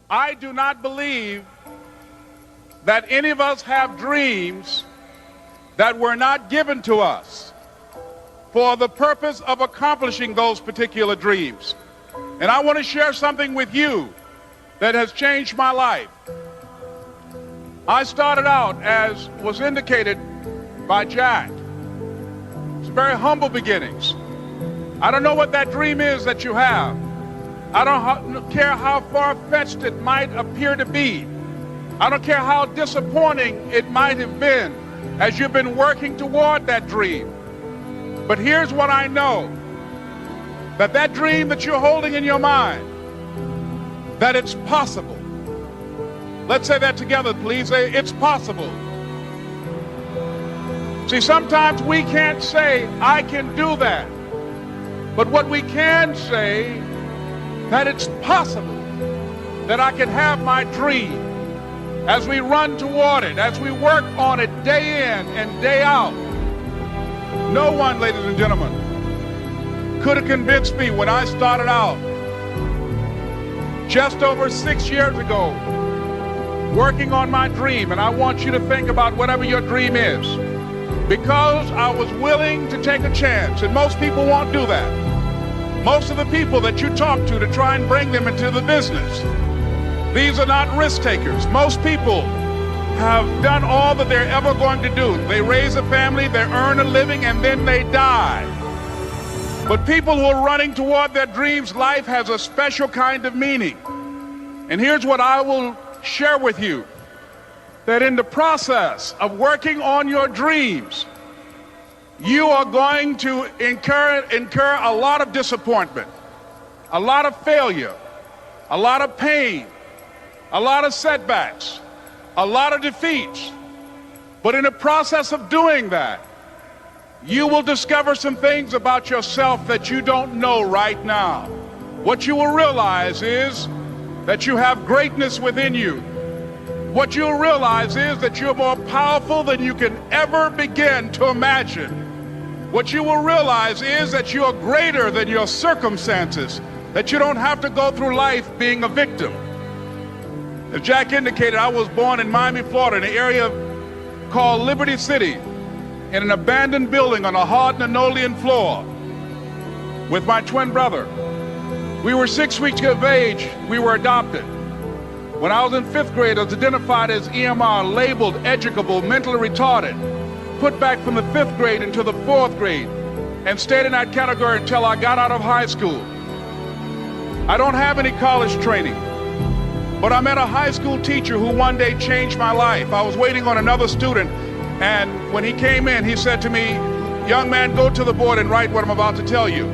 I do not believe that any of us have dreams that were not given to us for the purpose of accomplishing those particular dreams. And I want to share something with you that has changed my life. I started out, as was indicated by Jack, it's very humble beginnings. I don't know what that dream is that you have. I don't care how far-fetched it might appear to be. I don't care how disappointing it might have been as you've been working toward that dream. But here's what I know, that that dream that you're holding in your mind, that it's possible. Let's say that together, please. Say, it's possible. See, sometimes we can't say, I can do that. But what we can say, that it's possible that I can have my dream as we run toward it, as we work on it day in and day out. No one, ladies and gentlemen, could have convinced me when I started out just over 6 years ago, working on my dream. And I want you to think about whatever your dream is, because I was willing to take a chance. And most people won't do that. Most of the people that you talk to try and bring them into the business, these are not risk takers. Most people have done all that they're ever going to do. They raise a family, they earn a living, and then they die. But people who are running toward their dreams, life has a special kind of meaning. And here's what I will share with you, that in the process of working on your dreams, you are going to incur a lot of disappointment, a lot of failure, a lot of pain, a lot of setbacks, a lot of defeats. But in the process of doing that, you will discover some things about yourself that you don't know right now. What you will realize is that you have greatness within you. What you'll realize is that you're more powerful than you can ever begin to imagine. What you will realize is that you are greater than your circumstances, that you don't have to go through life being a victim. As Jack indicated, I was born in Miami, Florida, in an area called Liberty City, in an abandoned building on a hard linoleum floor with my twin brother. We were 6 weeks of age. We were adopted. When I was in 5th grade, I was identified as EMR, labeled educable, mentally retarded, put back from the 5th grade into the 4th grade, and stayed in that category until I got out of high school. I don't have any college training, but I met a high school teacher who one day changed my life. I was waiting on another student, and when he came in, he said to me, "Young man, go to the board and write what I'm about to tell you."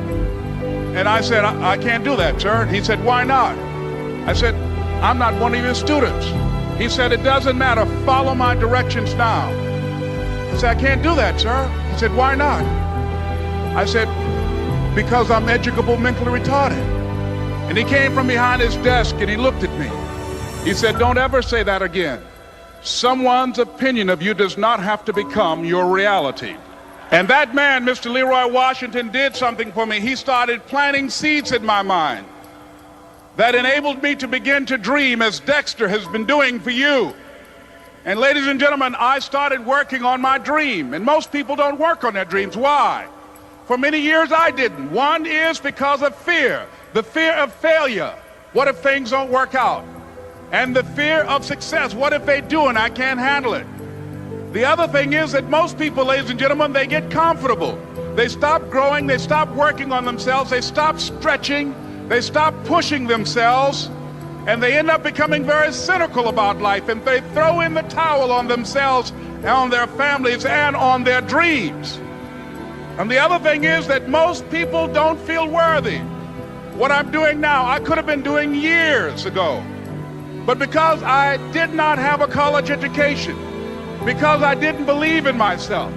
And I said, I can't do that, sir. He said, "Why not?" I said, "I'm not one of your students." He said, "It doesn't matter. Follow my directions now." I said, "I can't do that, sir." He said, "Why not?" I said, "Because I'm educable, mentally retarded." And he came from behind his desk and he looked at me. He said, "Don't ever say that again. Someone's opinion of you does not have to become your reality." And that man, Mr. Leroy Washington, did something for me. He started planting seeds in my mind that enabled me to begin to dream, as Dexter has been doing for you. And ladies and gentlemen, I started working on my dream. And most people don't work on their dreams. Why? For many years I didn't. One is because of fear. The fear of failure. What if things don't work out? And the fear of success. What if they do and I can't handle it? The other thing is that most people, ladies and gentlemen, they get comfortable. They stop growing. They stop working on themselves. They stop stretching. They stop pushing themselves. And they end up becoming very cynical about life. And they throw in the towel on themselves, and on their families, and on their dreams. And the other thing is that most people don't feel worthy. What I'm doing now, I could have been doing years ago. But because I did not have a college education, because I didn't believe in myself,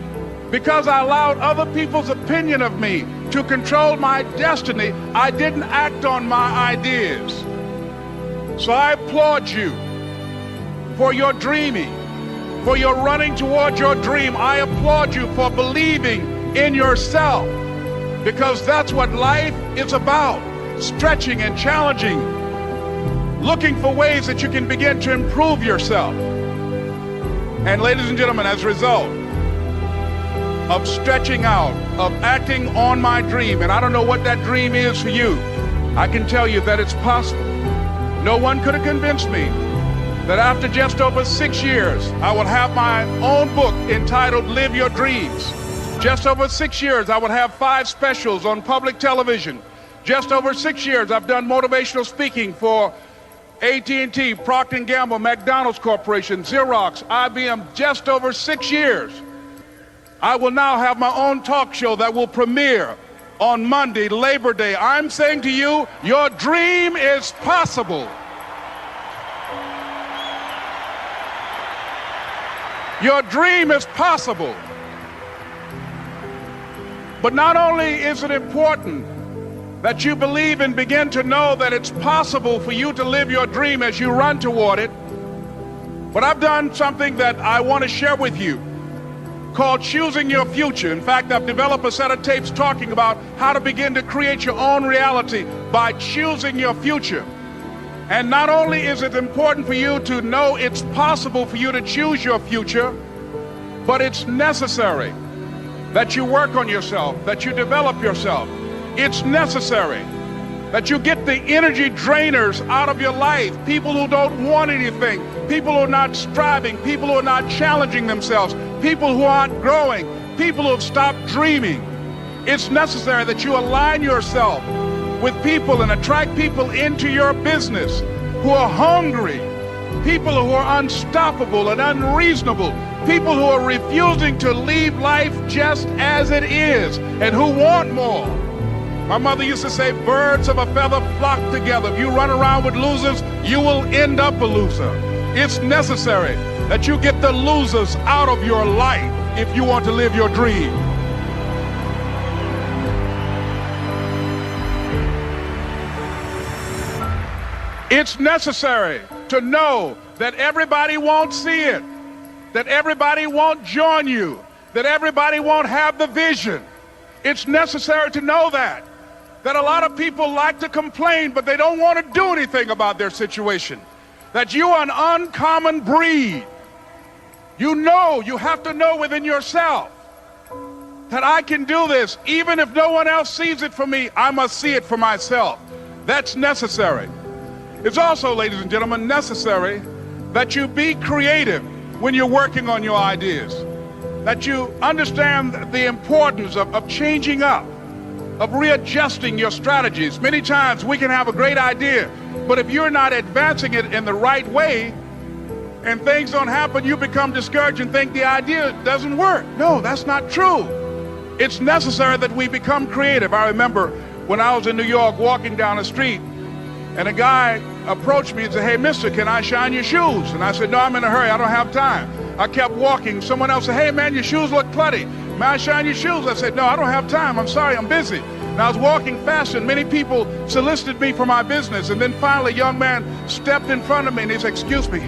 because I allowed other people's opinion of me to control my destiny, I didn't act on my ideas. So I applaud you for your dreaming, for your running toward your dream. I applaud you for believing in yourself, because that's what life is about, stretching and challenging. looking for ways that you can begin to improve yourself. And ladies and gentlemen, as a result of stretching out, of acting on my dream, and I don't know what that dream is for you, I can tell you that it's possible. No one could have convinced me that after just over 6 years, I would have my own book entitled Live Your Dreams. Just over 6 years, I would have 5 specials on public television. Just over 6 years, I've done motivational speaking for AT&T, Procter & Gamble, McDonald's Corporation, Xerox, IBM, just over 6 years. I will now have my own talk show that will premiere on Monday, Labor Day. I'm saying to you, your dream is possible. Your dream is possible. But not only is it important that you believe and begin to know that it's possible for you to live your dream as you run toward it, but I've done something that I want to share with you called Choosing Your Future. In fact, I've developed a set of tapes talking about how to begin to create your own reality by choosing your future. And not only is it important for you to know it's possible for you to choose your future, but it's necessary that you work on yourself, that you develop yourself. It's necessary that you get the energy drainers out of your life, people who don't want anything, people who are not striving, people who are not challenging themselves, people who aren't growing, people who have stopped dreaming. It's necessary that you align yourself with people and attract people into your business who are hungry, people who are unstoppable and unreasonable, people who are refusing to leave life just as it is and who want more. My mother used to say, birds of a feather flock together. If you run around with losers, you will end up a loser. It's necessary that you get the losers out of your life if you want to live your dream. It's necessary to know that everybody won't see it, that everybody won't join you, that everybody won't have the vision. It's necessary to know that a lot of people like to complain, but they don't want to do anything about their situation, that you are an uncommon breed. You know, you have to know within yourself that I can do this. Even if no one else sees it for me, I must see it for myself. That's necessary. It's also, ladies and gentlemen, necessary that you be creative when you're working on your ideas, that you understand the importance of changing up, of readjusting your strategies. Many times we can have a great idea, but if you're not advancing it in the right way and things don't happen, you become discouraged and think the idea doesn't work. No, that's not true. It's necessary that we become creative. I remember when I was in New York walking down the street, and a guy approached me and said, "Hey, mister, can I shine your shoes?" And I said, "No, I'm in a hurry. I don't have time." I kept walking. Someone else said, "Hey, man, your shoes look clutty. May I shine your shoes?" I said, "No, I don't have time. I'm sorry, I'm busy." And I was walking fast, and many people solicited me for my business. And then finally, a young man stepped in front of me, and he said, "Excuse me."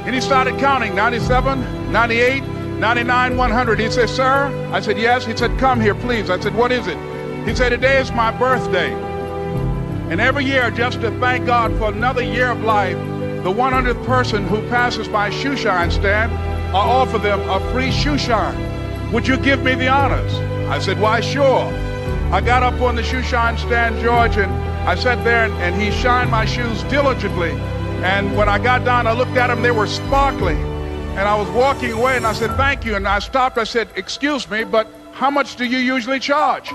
And he started counting, 97, 98, 99, 100. He said, "Sir?" I said, "Yes." He said, "Come here, please." I said, "What is it?" He said, "Today is my birthday. And every year, just to thank God for another year of life, the 100th person who passes my shoe shine stand, I offer them a free shoe shine. Would you give me the honors?" I said, "Why, sure." I got up on the shoe shine stand, George, and I sat there, and he shined my shoes diligently. And when I got down, I looked at them, they were sparkling. And I was walking away, and I said, "Thank you." And I stopped, I said, "Excuse me, but how much do you usually charge?"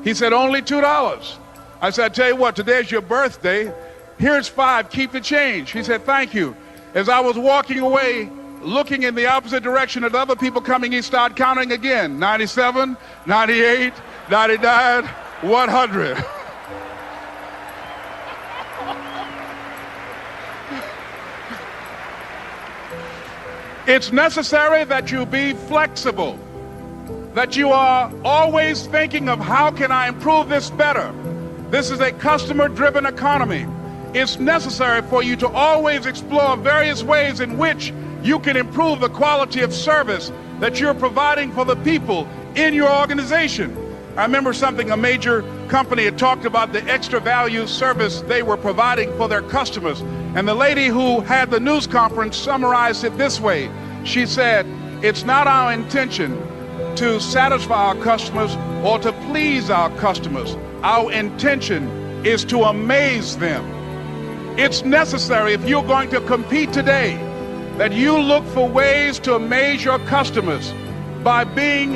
He said, "Only $2. I said, "I tell you what, today's your birthday. Here's $5, keep the change." He said, "Thank you." As I was walking away, looking in the opposite direction at other people coming, he started counting again. 97, 98, 99, 100. It's necessary that you be flexible, that you are always thinking of how can I improve this better. This is a customer-driven economy. It's necessary for you to always explore various ways in which you can improve the quality of service that you're providing for the people in your organization. I remember something a major company had talked about, the extra value service they were providing for their customers. And the lady who had the news conference summarized it this way. She said, "It's not our intention to satisfy our customers or to please our customers. Our intention is to amaze them." It's necessary, if you're going to compete today, that you look for ways to amaze your customers by being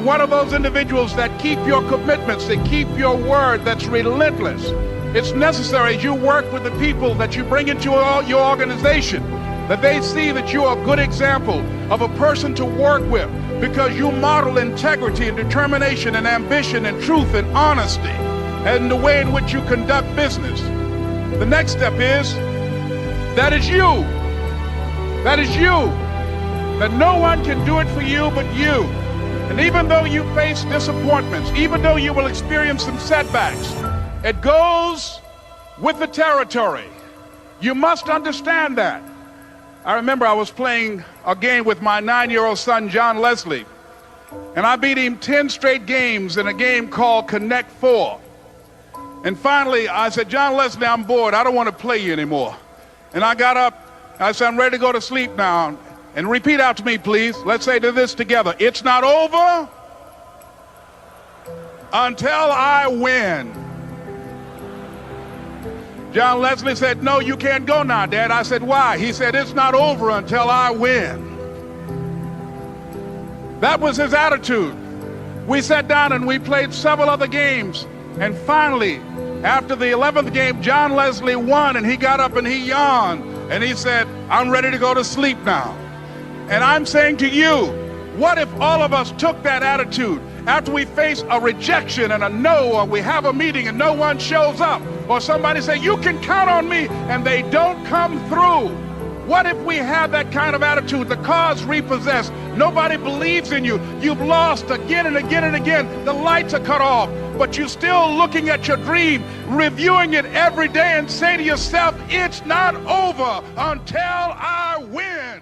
one of those individuals that keep your commitments, that keep your word, that's relentless. It's necessary as you work with the people that you bring into your organization, that they see that you are a good example of a person to work with, because you model integrity and determination and ambition and truth and honesty and the way in which you conduct business. The next step is, that is you. That is you. That no one can do it for you but you. And even though you face disappointments, even though you will experience some setbacks, it goes with the territory. You must understand that. I remember I was playing a game with my 9-year-old son, John Leslie, and I beat him 10 straight games in a game called Connect 4. And finally, I said, "John Leslie, I'm bored. I don't want to play you anymore." And I got up. I said, "I'm ready to go to sleep now." And repeat out to me, please. Let's say this together. It's not over until I win. John Leslie said, "No, you can't go now, Dad." I said, "Why?" He said, "It's not over until I win." That was his attitude. We sat down and we played several other games. And finally, after the 11th game, John Leslie won, and he got up and he yawned. And he said, "I'm ready to go to sleep now." And I'm saying to you, what if all of us took that attitude after we face a rejection and a no, or we have a meeting and no one shows up, or somebody say, "You can count on me," and they don't come through? What if we have that kind of attitude? The car's repossessed. Nobody believes in you. You've lost again and again and again. The lights are cut off, but you're still looking at your dream, reviewing it every day, and say to yourself, "It's not over until I win."